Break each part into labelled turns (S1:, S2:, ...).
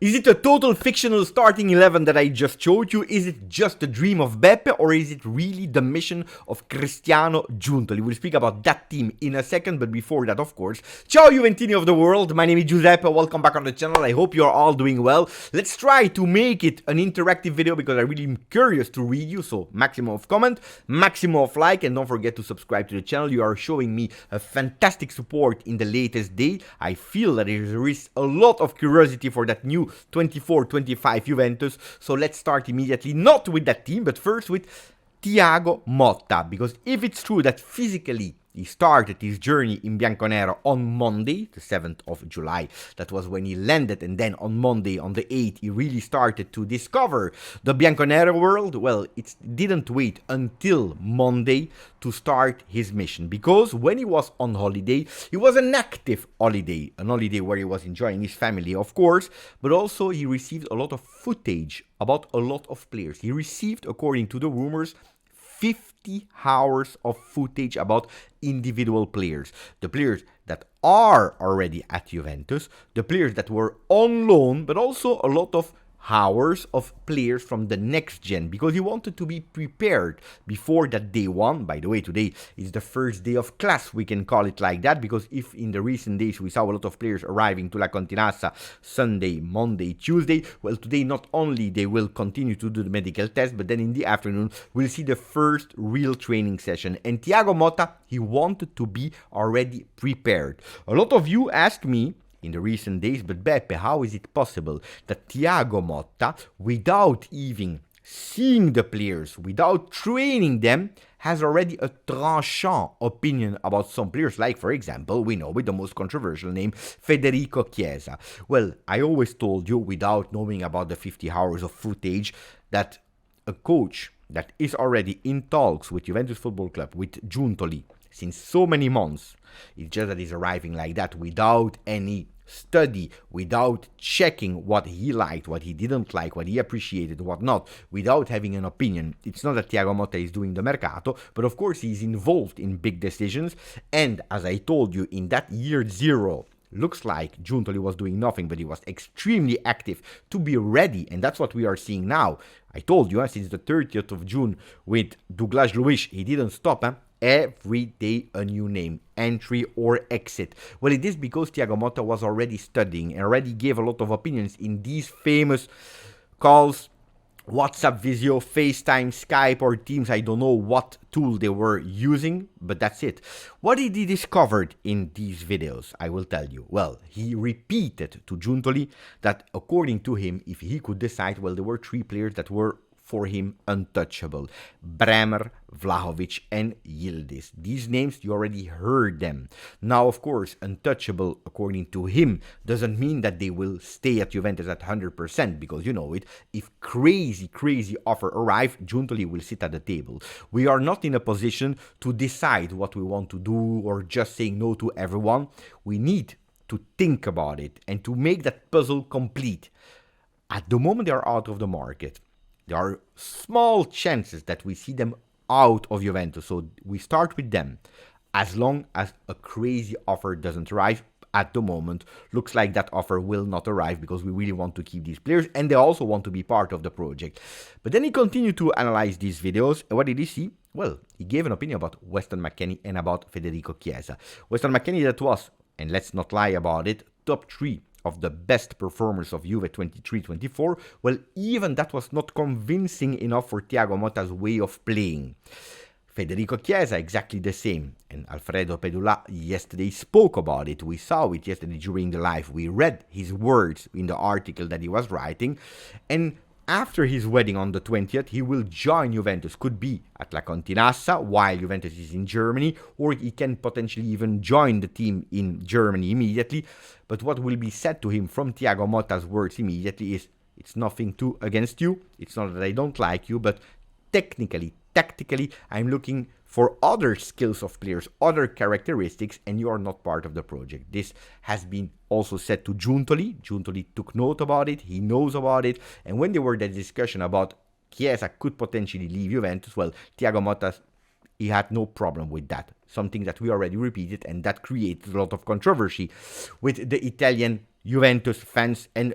S1: Is it a total fictional starting 11 that I just showed you? Is it just a dream of Beppe, or is it really the mission of Cristiano Giuntoli? We'll speak about that team in a second, but before that, of course, Ciao Juventini of the world. My name is Giuseppe. Welcome back on the channel. I hope you're all doing well. Let's try to make it an interactive video because I really am curious to read you. So maximum of comment, maximum of like, and don't forget to subscribe to the channel. You are showing me a fantastic support in the latest day. I feel that there is a lot of curiosity for that new 24-25 Juventus. So let's start immediately, not with that team, but first with Thiago Motta. Because if it's true that physically he started his journey in Bianconero on Monday, the 7th of July. That was when he landed, and then on Monday, on the 8th, he really started to discover the Bianconero world. Well, it didn't wait until Monday to start his mission, because when he was on holiday, it was an active holiday, an holiday where he was enjoying his family, of course, but also he received a lot of footage about a lot of players. He received, according to the rumors, 50 hours of footage about individual players. The players that are already at Juventus, the players that were on loan, but also a lot of hours of players from the next gen, because he wanted to be prepared before that day one. By the way, today is the first day of class, we can call it like that, because if in the recent days we saw a lot of players arriving to La Continassa Sunday, Monday, Tuesday, well, today not only they will continue to do the medical test, but then in the afternoon we'll see the first real training session. And Thiago Motta, he wanted to be already prepared. A lot of you asked me in the recent days, but Beppe, how is it possible that Thiago Motta, without even seeing the players, without training them, has already a tranchant opinion about some players, like, for example, we know with the most controversial name, Federico Chiesa? Well, I always told you, without knowing about the 50 hours of footage, that a coach that is already in talks with Juventus Football Club, with Giuntoli, since so many months, it's just that he's arriving like that without any study, without checking what he liked, what he didn't like, what he appreciated, what not, without having an opinion. It's not that Thiago Motta is doing the mercato, but of course he's involved in big decisions. And as I told you, in that year zero, looks like Giuntoli was doing nothing, but he was extremely active to be ready, and that's what we are seeing now. I told you, since the 30th of June with Douglas Luiz, he didn't stop. Every day a new name, entry or exit. Well, it is because Thiago Motta was already studying and already gave a lot of opinions in these famous calls, WhatsApp video, FaceTime, Skype or Teams. I don't know what tool they were using, but that's it. What did he discover in these videos? I will tell you. Well, he repeated to Giuntoli that according to him, if he could decide, well, there were three players that were for him untouchable: Bremer, Vlahovic and Yildiz. These names, you already heard them. Now, of course, untouchable, according to him, doesn't mean that they will stay at Juventus at 100%, because you know it. If crazy offer arrive, Giuntoli will sit at the table. We are not in a position to decide what we want to do or just saying no to everyone. We need to think about it and to make that puzzle complete. At the moment, they are out of the market. There are small chances that we see them out of Juventus, so we start with them. As long as a crazy offer doesn't arrive, at the moment, looks like that offer will not arrive, because we really want to keep these players, and they also want to be part of the project. But then he continued to analyze these videos, and what did he see? Well, he gave an opinion about Weston McKennie and about Federico Chiesa. Weston McKennie, that was, and let's not lie about it, top 3 of the best performers of Juve 23-24, well, even that was not convincing enough for Thiago Motta's way of playing. Federico Chiesa, exactly the same. And Alfredo Pedula yesterday spoke about it. We saw it yesterday during the live. We read his words in the article that he was writing. And after his wedding on the 20th, he will join Juventus. Could be at La Continassa while Juventus is in Germany, or he can potentially even join the team in Germany immediately. But what will be said to him from Thiago Motta's words immediately is, it's nothing too against you. It's not that I don't like you, but tactically, I'm looking for other skills of players, other characteristics, and you are not part of the project. This has been also said to Giuntoli. Giuntoli took note about it. He knows about it. And when there were that discussion about Chiesa could potentially leave Juventus, well, Thiago Motta, he had no problem with that. Something that we already repeated, and that created a lot of controversy with the Italian Juventus fans and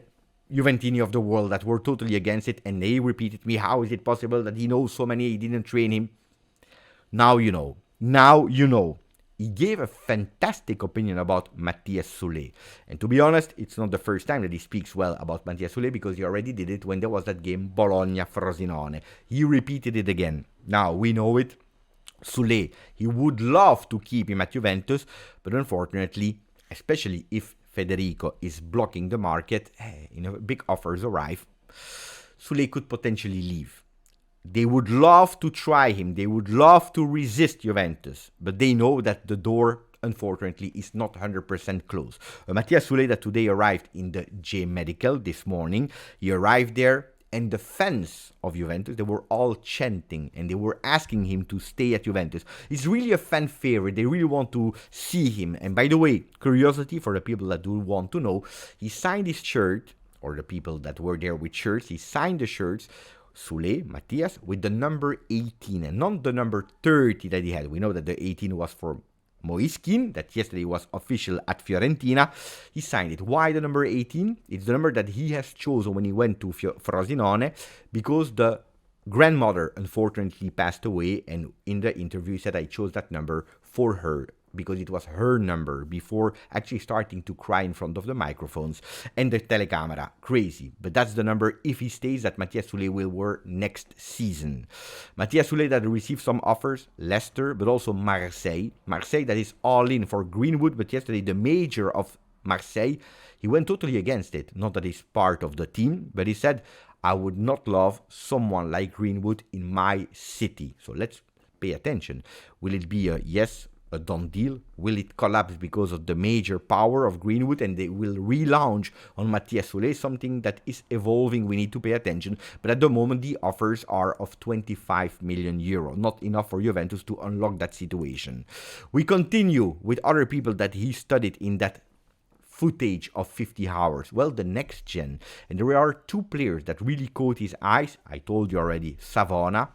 S1: Juventini of the world that were totally against it, and they repeated me, how is it possible that he knows so many, he didn't train him? Now you know. Now you know. He gave a fantastic opinion about Matias Soule. And to be honest, it's not the first time that he speaks well about Matias Soule, because he already did it when there was that game Bologna-Frosinone. He repeated it again. Now we know it. Soule, he would love to keep him at Juventus, but unfortunately, especially if Federico is blocking the market, big offers arrive, Soule could potentially leave. They would love to try him, they would love to resist Juventus, but they know that the door, unfortunately, is not 100% closed. Matias Soule that today arrived in the J Medical this morning, he arrived there, and the fans of Juventus, they were all chanting and they were asking him to stay at Juventus. He's really a fan favorite. They really want to see him. And by the way, curiosity for the people that do want to know, he signed his shirt, or the people that were there with shirts, he signed the shirts, Soule, Matias, with the number 18 and not the number 30 that he had. We know that the 18 was for Moiskin, that yesterday was official at Fiorentina. He signed it. Why the number 18? It's the number that he has chosen when he went to Frosinone, because the grandmother unfortunately passed away, and in the interview he said, I chose that number for her, because it was her number, before actually starting to cry in front of the microphones and the telecamera. Crazy. But that's the number, if he stays, that Matias Soule will wear next season. Matias Soule that received some offers, Leicester, but also Marseille. Marseille that is all in for Greenwood, but yesterday the major of Marseille, he went totally against it. Not that he's part of the team, but he said, I would not love someone like Greenwood in my city. So let's pay attention. Will it be a yes, a done deal? Will it collapse because of the major power of Greenwood and they will relaunch on Matias Soule? Something that is evolving, we need to pay attention. But at the moment, the offers are of 25 million euro. Not enough for Juventus to unlock that situation. We continue with other people that he studied in that footage of 50 hours. Well, the next gen. And there are two players that really caught his eyes. I told you already, Savona,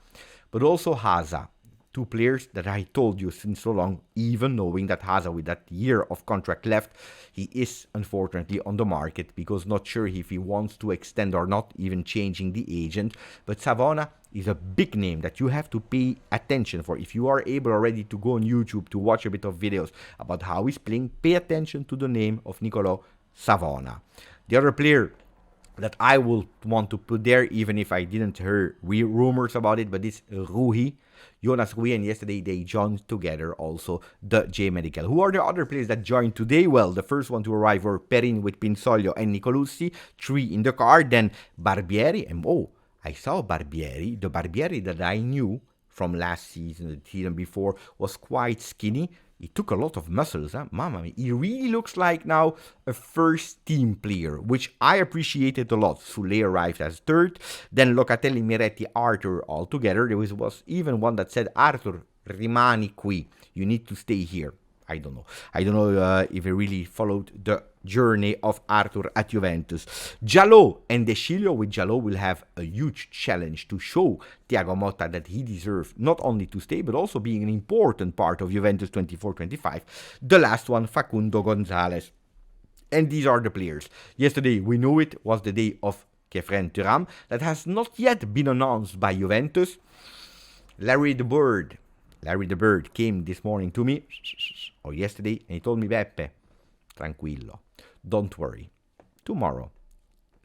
S1: but also Haza. Two players that I told you since so long, even knowing that Haza, with that year of contract left, he is unfortunately on the market, because not sure if he wants to extend or not, even changing the agent. But Savona is a big name that you have to pay attention for. If you are able already to go on YouTube to watch a bit of videos about how he's playing, pay attention to the name of Nicolò Savona. The other player that I will want to put there, even if I didn't hear rumors about it, but it's Rui. Jonas Rui, and yesterday they joined together also the J Medical. Who are the other players that joined today? Well, the first one to arrive were Perin with Pinsoglio and Nicolussi, 3 in the car, then Barbieri, and I saw Barbieri. The Barbieri that I knew from last season, the season before, was quite skinny. He took a lot of muscles, huh? Mamma mia. He really looks like now a first team player, which I appreciated a lot. Soule arrived as third, then Locatelli, Miretti, Arthur all together. There was even one that said, Arthur, rimani qui. You need to stay here. I don't know. If he really followed the journey of Arthur at Juventus. Jalot and De Sciglio. With Jalot will have a huge challenge to show Thiago Motta that he deserves not only to stay, but also being an important part of Juventus 24-25. The last one, Facundo Gonzalez. And these are the players. Yesterday, we knew it was the day of Khéphren Thuram. That has not yet been announced by Juventus. Larry the Bird came this morning to me, or yesterday, and he told me, Beppe, tranquillo, don't worry. Tomorrow,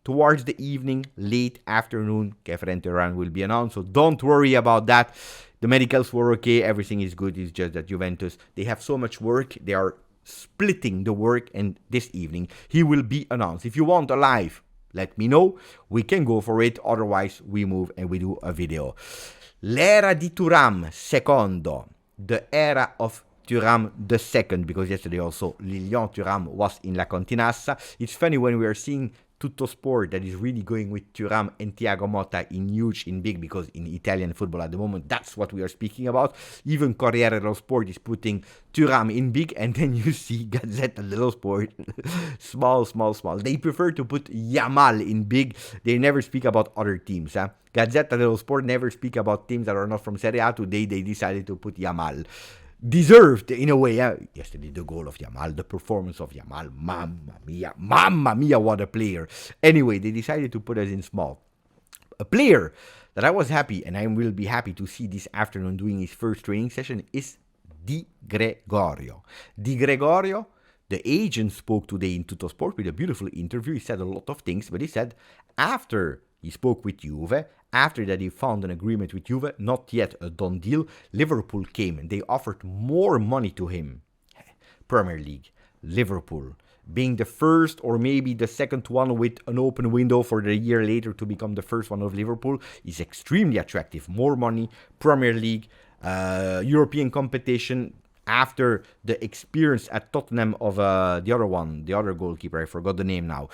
S1: towards the evening, late afternoon, Khéphren Thuram will be announced, so don't worry about that. The medicals were okay, everything is good. It's just that Juventus, they have so much work, they are splitting the work, and this evening, he will be announced. If you want a live, let me know. We can go for it, otherwise we move and we do a video. L'era di Thuram, secondo. The era of Thuram the second, because yesterday also Lilian Thuram was in La Continassa. It's funny when we are seeing Tutto Sport that is really going with Thuram and Thiago Motta in huge, in big, because in Italian football at the moment, that's what we are speaking about. Even Corriere dello Sport is putting Thuram in big, and then you see Gazzetta dello Sport, small. They prefer to put Yamal in big. They never speak about other teams. Gazzetta dello Sport never speak about teams that are not from Serie A. Today they decided to put Yamal. deserved in a way. Yesterday, the goal of Yamal, the performance of Yamal, mamma mia, what a player. Anyway, they decided to put us in small. A player that I was happy, and I will be happy to see this afternoon doing his first training session, is Di Gregorio. Di Gregorio, the agent, spoke today in Tuttosport with a beautiful interview. He said a lot of things, but he said after he spoke with Juve, after that he found an agreement with Juve, not yet a done deal, Liverpool came and they offered more money to him. Premier League, Liverpool, being the first or maybe the second one with an open window for the year later to become the first one of Liverpool, is extremely attractive. More money, Premier League, European competition. After the experience at Tottenham of the other goalkeeper, I forgot the name now.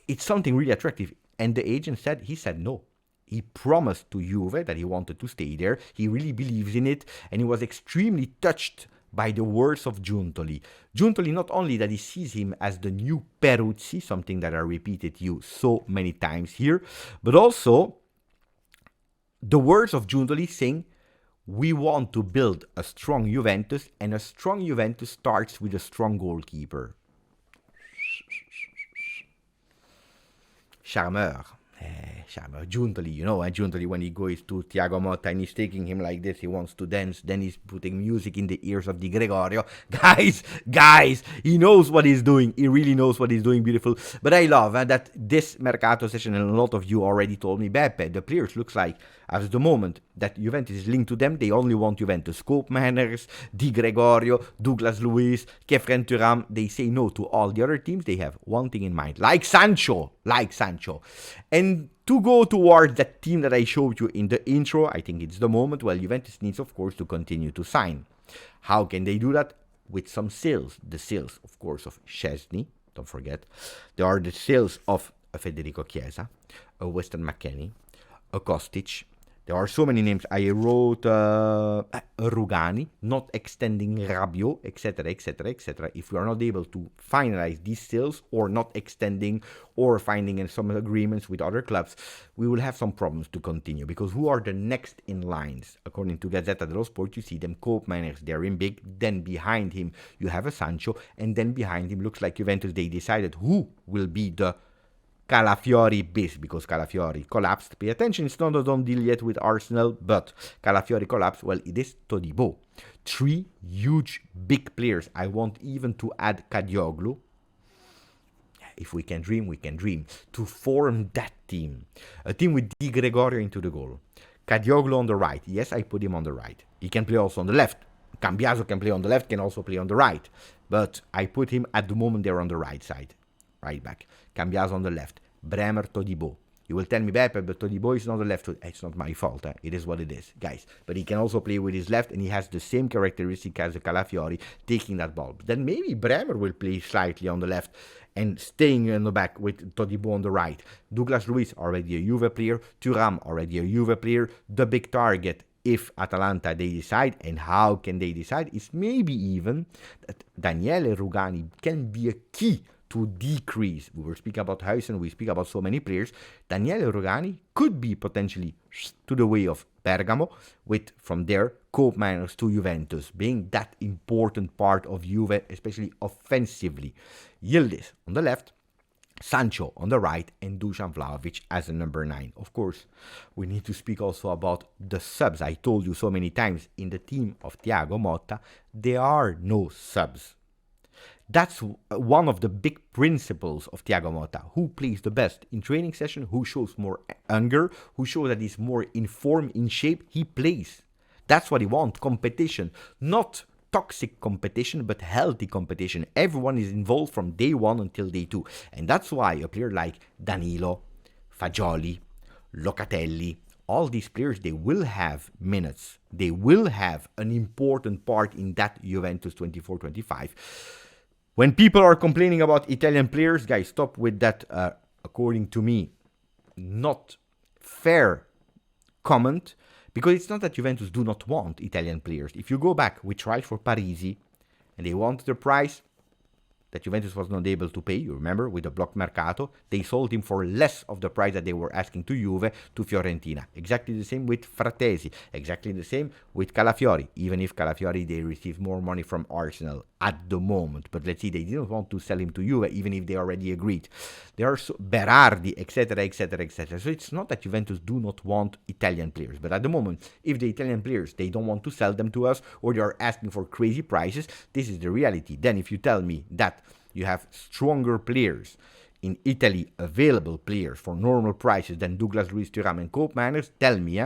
S1: It's something really attractive. And the agent said, he said no. He promised to Juve that he wanted to stay there. He really believes in it. And he was extremely touched by the words of Giuntoli. Giuntoli, not only that he sees him as the new Peruzzi, something that I repeated you so many times here, but also the words of Giuntoli saying, we want to build a strong Juventus, and a strong Juventus starts with a strong goalkeeper. Charmeur. Charmeur. Giuntoli, you know, Giuntoli, when he goes to Thiago Motta and he's taking him like this, he wants to dance, then he's putting music in the ears of Di Gregorio. Guys, he knows what he's doing. He really knows what he's doing, beautiful. But I love that this Mercato session, and a lot of you already told me, Beppe, the players looks like, at the moment that Juventus is linked to them, they only want Juventus. Koopmeiners, Di Gregorio, Douglas Luiz, Kefren Thuram, they say no to all the other teams. They have one thing in mind, like Sancho. And to go towards that team that I showed you in the intro, I think it's the moment. Well, Juventus needs, of course, to continue to sign. How can they do that? With some sales. The sales, of course, of Szczesny, don't forget. There are the sales of Federico Chiesa, a Weston McKennie, a Kostic. There are so many names. I wrote Rugani, not extending Rabiot, etc., etc., etc. If we are not able to finalize these sales or not extending or finding some agreements with other clubs, we will have some problems to continue. Because who are the next in lines? According to Gazzetta dello Sport, you see them Koopmeiners, they're in big. Then behind him, you have a Sancho. And then behind him, looks like Juventus, they decided who will be the Calafiori bis, because Calafiori collapsed. Pay attention, it's not a done deal yet with Arsenal, but Calafiori collapsed. Well, it is Todibo. 3 huge, big players. I want even to add Kadioglu. If we can dream, we can dream. To form that team. A team with Di Gregorio into the goal. Kadioglu on the right. Yes, I put him on the right. He can play also on the left. Cambiaso can play on the left, can also play on the right. But I put him at the moment there on the right side. Right back. Cambiaso on the left. Bremer, Todibo. You will tell me, Beppe, but Todibo is not the left foot. It's not my fault. It is what it is, guys. But he can also play with his left, and he has the same characteristic as the Calafiori, taking that ball. But then maybe Bremer will play slightly on the left and staying in the back with Todibo on the right. Douglas Luiz, already a Juve player. Thuram, already a Juve player. The big target, if Atalanta they decide, and how can they decide, is maybe even that Daniele Rugani can be a key to decrease. We will speak about Huijsen, we speak about so many players. Daniele Rugani could be potentially to the way of Bergamo, with from there Koopmeiners to Juventus, being that important part of Juve, especially offensively. Yildiz on the left, Sancho on the right, and Dusan Vlahovic as a number 9. Of course, we need to speak also about the subs. I told you so many times, in the team of Thiago Motta, there are no subs. That's one of the big principles of Thiago Motta. Who plays the best in training session, who shows more hunger, who shows that he's more in form, in shape, he plays. That's what he wants, competition. Not toxic competition, but healthy competition. Everyone is involved from day 1 until day 2. And that's why a player like Danilo, Fagioli, Locatelli, all these players, they will have minutes. They will have an important part in that Juventus 24-25. When people are complaining about Italian players, guys, stop with that, according to me, not fair comment. Because it's not that Juventus do not want Italian players. If you go back, we tried for Parisi, and they wanted the price. that Juventus was not able to pay. You remember, with the block mercato, they sold him for less of the price that they were asking to Juve, to Fiorentina. Exactly the same with Frattesi. Exactly the same with Calafiori. Even if Calafiori, they received more money from Arsenal at the moment. But let's see, they didn't want to sell him to Juve, even if they already agreed. There are Berardi, etc., etc., etc. So it's not that Juventus do not want Italian players. But at the moment, if the Italian players, they don't want to sell them to us, or they are asking for crazy prices, this is the reality. Then if you tell me that you have stronger players in Italy, available players for normal prices than Douglas Luiz, Thuram and Koopmeiners, tell me,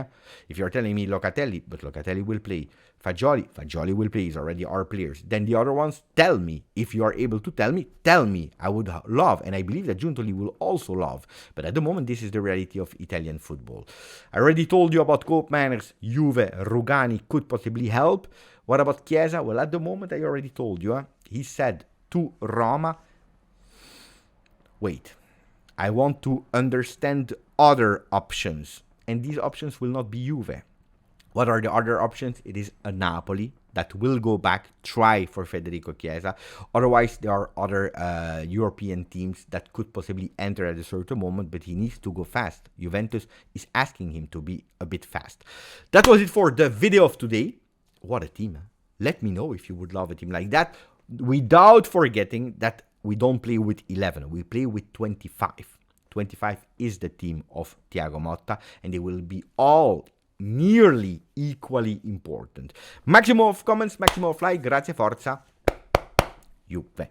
S1: if you're telling me Locatelli, but Locatelli will play, Fagioli will play, he's already our players, then the other ones, tell me. If you are able to tell me. I would love, and I believe that Giuntoli will also love, but at the moment, this is the reality of Italian football. I already told you about Koopmeiners, Juve, Rugani could possibly help. What about Chiesa? Well, at the moment, I already told you, he said to Roma, wait, I want to understand other options, and these options will not be Juve. What are the other options? It is a Napoli that will go back, try for Federico Chiesa. Otherwise, there are other European teams that could possibly enter at a certain moment, but he needs to go fast. Juventus is asking him to be a bit fast. That was it for the video of today. What a team. Let me know if you would love a team like that, without forgetting that we don't play with 11, we play with 25. 25 is the team of Thiago Motta, and they will be all nearly equally important. Maximum of comments, maximum of like, grazie, forza, Juve.